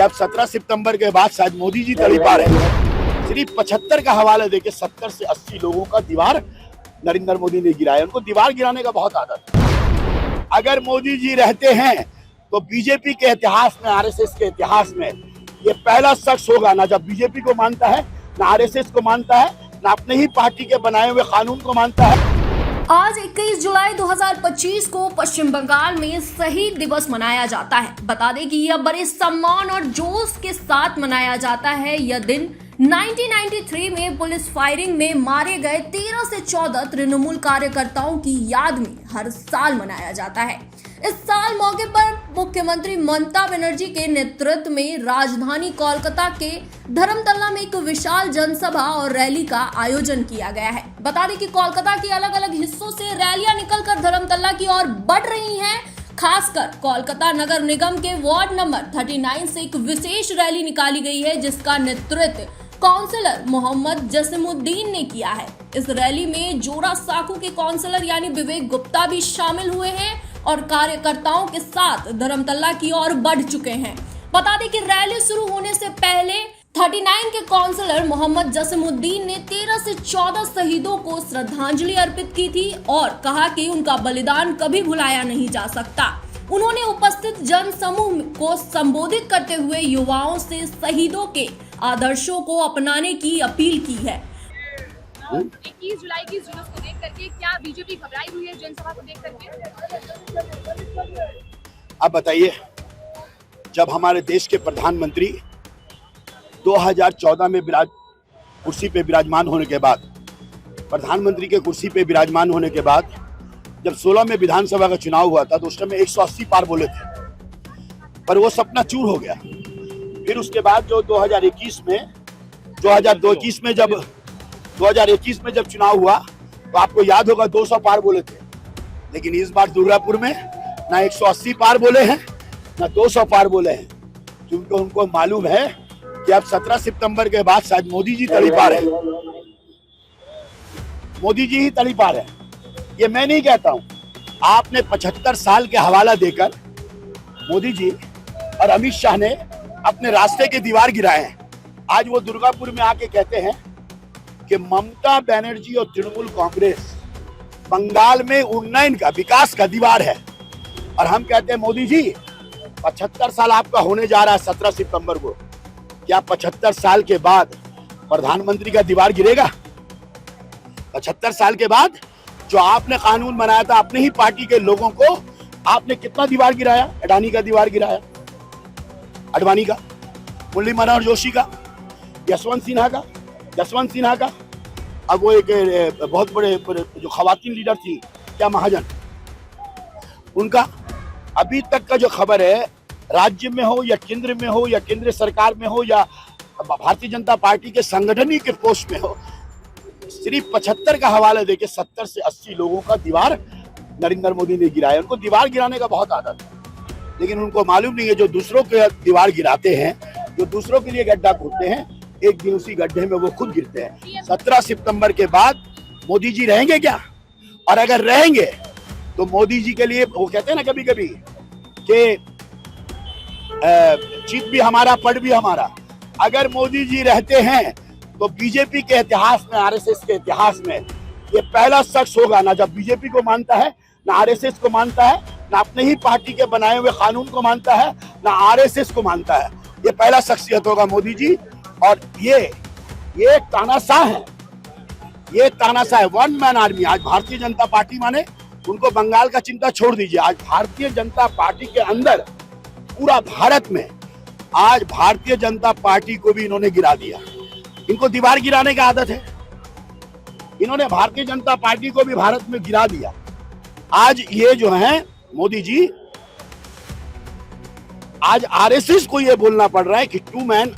अब 17 सितंबर के बाद शायद मोदी जी तड़ी पा रहे हैं। सिर्फ 75 का हवाला देके 70 से 80 लोगों का दीवार नरेंद्र मोदी ने गिराया। उनको दीवार गिराने का बहुत आदत है। अगर मोदी जी रहते हैं तो बीजेपी के इतिहास में, आरएसएस के इतिहास में ये पहला शख्स होगा ना जब बीजेपी को मानता है, ना आरएसएस को मानता है, ना अपने ही पार्टी के बनाए हुए कानून को मानता है। आज 21 जुलाई 2025 को पश्चिम बंगाल में शहीद दिवस मनाया जाता है। बता दें कि यह बड़े सम्मान और जोश के साथ मनाया जाता है। यह दिन 1993 में पुलिस फायरिंग में मारे गए 13 से 14 तृणमूल कार्यकर्ताओं की याद में हर साल मनाया जाता है। इस साल मौके पर मुख्यमंत्री ममता बनर्जी के नेतृत्व में राजधानी कोलकाता के धर्मतला में एक विशाल जनसभा और रैली का आयोजन किया गया है। बता दें कि कोलकाता के अलग अलग हिस्सों से रैलियां निकलकर धर्मतला की ओर बढ़ रही हैं। खासकर कोलकाता नगर निगम के वार्ड नंबर 39 से एक विशेष रैली निकाली गई है, जिसका नेतृत्व काउंसलर मोहम्मद जसीमुद्दीन ने किया है। इस रैली में जोरा साकू के काउंसलर यानी विवेक गुप्ता भी शामिल हुए हैं और कार्यकर्ताओं के साथ धर्मतला की ओर बढ़ चुके हैं। बता दें कि रैली शुरू होने से पहले 39 के काउंसलर मोहम्मद जसीमुद्दीन ने 13 से 14 शहीदों को श्रद्धांजलि अर्पित की थी और कहा कि उनका बलिदान कभी भुलाया नहीं जा सकता। उन्होंने उपस्थित जन समूह को संबोधित करते हुए युवाओं से शहीदों के आदर्शों को अपनाने की अपील की है। 21 जुलाई की जुलूस को देख करके क्या बीजेपी घबराई हुई है जनसभा को देख करके? अब बताइए, जब हमारे देश के प्रधानमंत्री 2014 में कुर्सी पे विराजमान होने के बाद, प्रधानमंत्री के कुर्सी पे विराजमान होने के बाद जब 16 में विधानसभा का चुनाव हुआ था तो उस समय 180 पार बोले थे, पर वो सपना चूर हो गया। फिर उसके बाद जो 2021 में जब चुनाव हुआ तो आपको याद होगा 200 पार बोले थे, लेकिन इस बार दुर्गापुर में ना 180 पार बोले हैं ना 200 पार बोले हैं, क्योंकि उनको मालूम है कि अब 17 सितंबर के बाद शायद मोदी जी तड़ी पा रहे हैं। मोदी जी ही तड़ी पा रहे हैं, ये मैं नहीं कहता हूं। आपने 75 साल के हवाला देकर मोदी जी और अमित शाह ने अपने रास्ते के दीवार गिराए हैं। आज वो दुर्गापुर में आके कहते हैं कि ममता बनर्जी और तृणमूल कांग्रेस बंगाल में उन्नयन का, विकास का दीवार है, और हम कहते हैं मोदी जी 75 साल आपका होने जा रहा है 17 सितंबर को, क्या 75 साल के बाद प्रधानमंत्री का दीवार गिरेगा? 75 साल के बाद जो आपने कानून बनाया था अपने ही पार्टी के लोगों को, आपने कितना दीवार गिराया? अडानी का दीवार गिराया, अडवाणी का, मुरली मनोहर जोशी का, यशवंत सिन्हा का, अब वो एक बहुत बड़े जो खवातीन लीडर थी, क्या महाजन, उनका अभी तक का जो खबर है, राज्य में हो या केंद्र में हो या केंद्र सरकार में हो या भारतीय जनता पार्टी के संगठन के पोस्ट में हो, सिर्फ 75 का हवाला देके 70 से 80 लोगों का दीवार नरेंद्र मोदी ने गिराया। उनको दीवार गिराने का बहुत आदत है, लेकिन उनको मालूम नहीं है जो दूसरों के दीवार गिराते हैं, जो दूसरों के लिए गड्ढा खोदते हैं, एक दिन उसी गड्ढे में वो खुद गिरते हैं। 17 सितंबर के बाद मोदी जी रहेंगे क्या? और अगर रहेंगे तो मोदी जी के लिए, वो कहते हैं ना कभी कभी कि चित भी हमारा पट भी हमारा, अगर मोदी जी रहते हैं तो बीजेपी के इतिहास में, आरएसएस के इतिहास में ये पहला शख्स होगा ना जब बीजेपी को मानता है, ना आरएसएस को मानता है, ना अपने ही पार्टी के बनाए हुए कानून को मानता है, ना आरएसएस को मानता है। ये पहला शख्सियत होगा मोदी जी। और ये तानाशाह है, ये तानाशाह है, वन मैन आर्मी। आज भारतीय जनता पार्टी माने, उनको बंगाल का चिंता छोड़ दीजिए, आज भारतीय जनता पार्टी के अंदर पूरा भारत में आज भारतीय जनता पार्टी को भी इन्होंने गिरा दिया। इनको दीवार गिराने का आदत है, इन्होंने भारतीय जनता पार्टी को भी भारत में गिरा दिया। आज ये जो है मोदी जी, आज आरएसएस को ये बोलना पड़ रहा है कि 2 मैन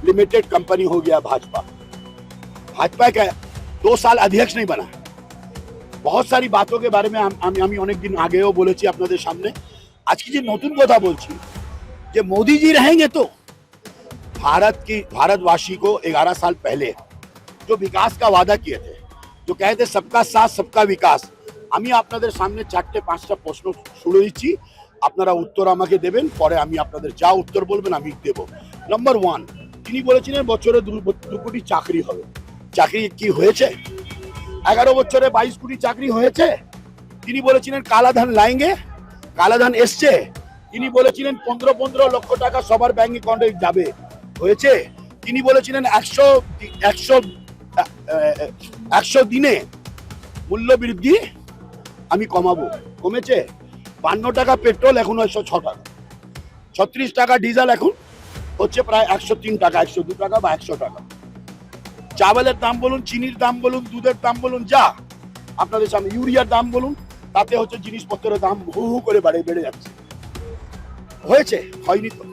लिमिटेड कंपनी हो गया भाजपा। भाजपा का 2 साल अध्यक्ष नहीं बना। बहुत सारी बातों के बारे में আমি অনেক দিন আগেও বলেছি আপনাদের সামনে। আজকে যে নতুন কথা বলছি যে मोदी जी रहेंगे तो भारतवासी को 11 साल पहले जो विकास का वादा किए थे, जो कहे थे सबका साथ सबका विकास, আমি আপনাদের সামনে 4-5টা প্রশ্ন ছুড়ে দিচ্ছি, আপনারা উত্তর আমাকে দেবেন, পরে আমি আপনাদের যা উত্তর বলবেন আমি দেব। নাম্বার 1, তিনি বলেছিলেন বছরে 2 কোটি চাকরি হবে। চাকরি কি হয়েছে? 11 বছরে 22 কোটি চাকরি হয়েছে। তিনি বলেছিলেন কালাধান লাইঙ্গে, কালাধান এসছে। তিনি বলেছিলেন 15 লক্ষ টাকা সবার ব্যাংক অ্যাকাউন্টে যাবে, হয়েছে। তিনি বলেছিলেন 100 দিনে মূল্য বৃদ্ধি আমি কমাবো, কমেছে। 52 টাকা পেট্রোল এখন 106 টাকা, 36 টাকা ডিজেল এখন হচ্ছে প্রায় 103 টাকা, 102 টাকা বা 100 টাকা। চাवलेর দাম বলুন, চিনির দাম বলুন, দুধের দাম বলুন, যা আপনাদের সামনে, ইউরিয়ার দাম বলুন, তাতে হচ্ছে জিনিসপত্রের দাম হু হু করে বেড়ে যাচ্ছে। হয়েছে, হয়নি তো।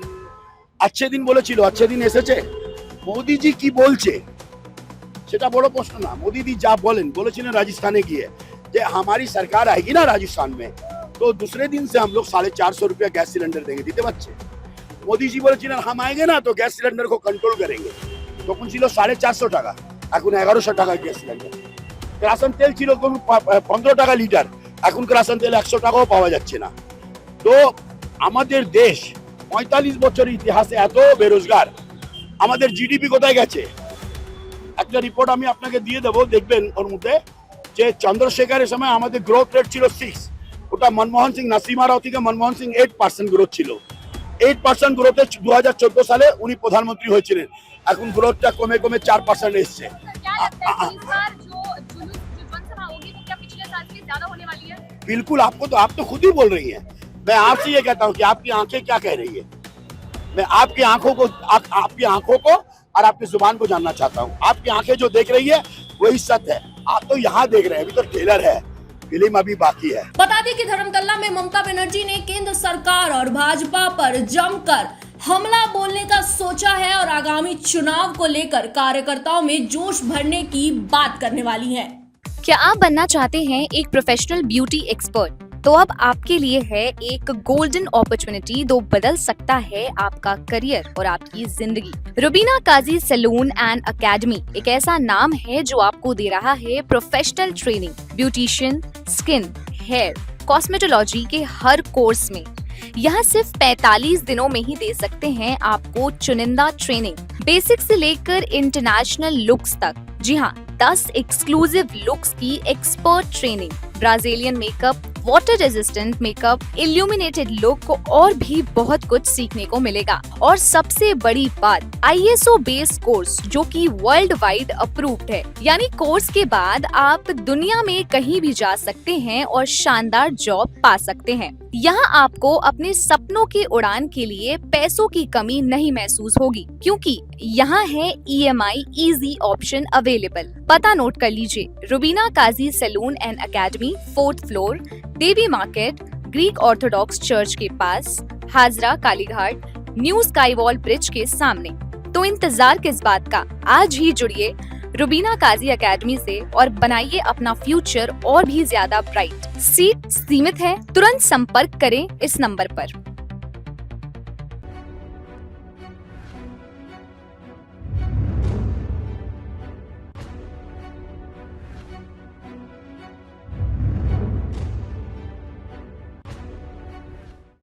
अच्छे दिन বলেছিল, अच्छे दिन এসেছে। মোদিজি কি বলছে সেটা বড় প্রশ্ন না। মোদিজি যা বলেছিলেন রাজस्थान গিয়ে যে हमारी सरकार आएगी ना राजस्थान में तो दूसरे दिन से हम लोग 450 रुपया गैस सिलेंडर देंगे, দিতে পারছে। মোদিজি বলেছিলেন हम आएंगे ना तो गैस सिलेंडर को कंट्रोल करेंगे, তখন ছিল 450 টাকা, এখন 1100 টাকা গ্যাস সিলিন্ডার। কেরোসিন তেল ছিল 15 টাকা লিটার, এখন কেরোসিন তেল 100 টাকাও পাওয়া যাচ্ছে না। তো আমাদের দেশ 45 বছরের ইতিহাসে এত বেরোজগার, আমাদের জিডিপি কোথায় গেছে? একটা রিপোর্ট আমি আপনাকে দিয়ে দেবো, দেখবেন ওর মধ্যে যে চন্দ্রশেখরের সময় আমাদের গ্রোথ রেট ছিল 6, ওটা মনমোহন সিং, নাসিমা রাও থেকে মনমোহন সিং 8% গ্রোথ ছিল। 8% গ্রোথে 2014 সালে উনি প্রধানমন্ত্রী হয়েছিলেন। এখন গ্রোথটা কমে কমে 4% এসছে। क्या लगता है कि इस बार जो जनसभा होगी वो क्या पिछले साल से ज्यादा होने वाली है? बिल्कुल, आप तो खुद ही बोल रही हैं। मैं आपसे ये कहता हूँ कि आपकी आंखें क्या कह रही है। मैं आपकी आंखों को और आपकी जुबान को जानना चाहता हूँ। आपकी आंखें जो देख रही है वही सत्य है। आप तो यहाँ देख रहे हैं, अभी तो ट्रेलर है, फिल्म अभी बाकी है। बता दें कि धर्मतल्ला में ममता बनर्जी ने केंद्र सरकार और भाजपा पर जमकर हमला बोलने का सोचा है और आगामी चुनाव को लेकर कार्यकर्ताओं में जोश भरने की बात करने वाली हैं। क्या आप बनना चाहते हैं एक प्रोफेशनल ब्यूटी एक्सपर्ट? तो अब आपके लिए है एक गोल्डन अपॉर्चुनिटी जो बदल सकता है आपका करियर और आपकी जिंदगी। Rubina Kazi salon and academy एक ऐसा नाम है जो आपको दे रहा है professional training, beautician, skin, hair, cosmetology के हर कोर्स में। यहाँ सिर्फ 45 दिनों में ही दे सकते हैं आपको चुनिंदा ट्रेनिंग, बेसिक से लेकर इंटरनेशनल लुक्स तक। जी हाँ, 10 एक्सक्लूसिव लुक्स की expert training, Brazilian makeup, water resistant makeup, illuminated look और भी बहुत कुछ सीखने को मिलेगा। और सबसे बड़ी बात, ISO बेस्ड कोर्स जो कि वर्ल्ड वाइड अप्रूव्ड है, यानी कोर्स के बाद आप दुनिया में कहीं भी जा सकते हैं और शानदार जॉब पा सकते हैं। यहाँ आपको अपने सपनों के उड़ान के लिए पैसों की कमी नहीं महसूस होगी, क्योंकि यहाँ है EMI इजी ऑप्शन अवेलेबल। पता नोट कर लीजिए, Rubina Kazi salon and academy, 4th floor, Devi market, Greek orthodox church के पास, Hazra Kalighat, new sky wall bridge के सामने। तो इंतजार किस बात का, आज ही जुड़िए रुबीना काजी एकेडमी से और बनाइए अपना फ्यूचर और भी ज्यादा ब्राइट। सीट सीमित है, तुरंत संपर्क करें इस नंबर पर।